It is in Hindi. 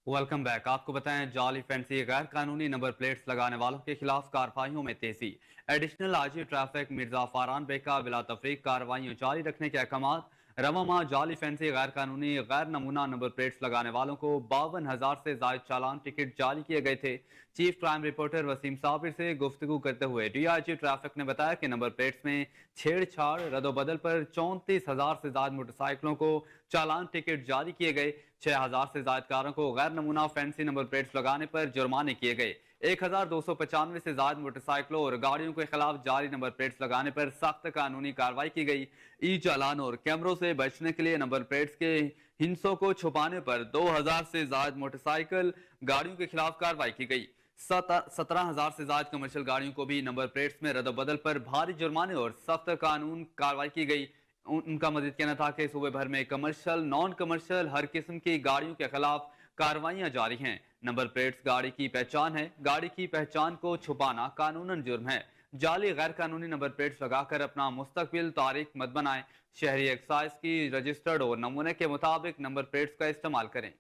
Welcome back. आपको बताएं, जाली फैंसी गैर कानूनी नंबर प्लेट्स लगाने वालों के खिलाफ कार्रवाइयों में तेजी। Additional IG traffic Mirza Faran बेका बिला तफरीक कार्रवाइयों जारी रखने के अहकाम। रवा माह जाली फैंसी गैर कानूनी गैर नमूना नंबर प्लेट्स लगाने वालों को 52,000 से जायद चालान टिकट जारी किए गए थे। Chief crime reporter Waseem Sabir से गुफ्तगू करते हुए डीआईजी ट्रैफिक ने बताया कि नंबर प्लेट्स में छेड़छाड़ रद्दोबदल पर 34,000 से ज्यादा मोटरसाइकिलों को चालान टिकट जारी किए गए। 6,000 से ज्यादा कारों को गैर नमूना फैंसी नंबर प्लेट्स लगाने पर जुर्माने किए गए। 1,295 से ज्यादा मोटरसाइकिलों और गाड़ियों के खिलाफ जारी नंबर प्लेट्स लगाने पर सख्त कानूनी कार्रवाई की गई। ई चालान और कैमरों से बचने के लिए नंबर प्लेट्स के हिंसों को छुपाने पर 2,000 से ज्यादा मोटरसाइकिल गाड़ियों के खिलाफ कार्रवाई की गई। 17,000 से ज्यादा कमर्शियल गाड़ियों को भी नंबर प्लेट्स में रद्दबदल पर भारी जुर्माने और सख्त कानून कार्रवाई की गई। उनका मजीद कहना था कि सूबे भर में कमर्शियल नॉन कमर्शियल हर किस्म की गाड़ियों के खिलाफ कार्रवाइयां जारी हैं। नंबर प्लेट्स गाड़ी की पहचान है, गाड़ी की पहचान को छुपाना कानूनन जुर्म है। जाली गैर कानूनी नंबर प्लेट्स लगाकर अपना मुस्तकबिल तारीख मत बनाएं। शहरी एक्साइज की रजिस्टर्ड और नमूने के मुताबिक नंबर प्लेट्स का इस्तेमाल करें।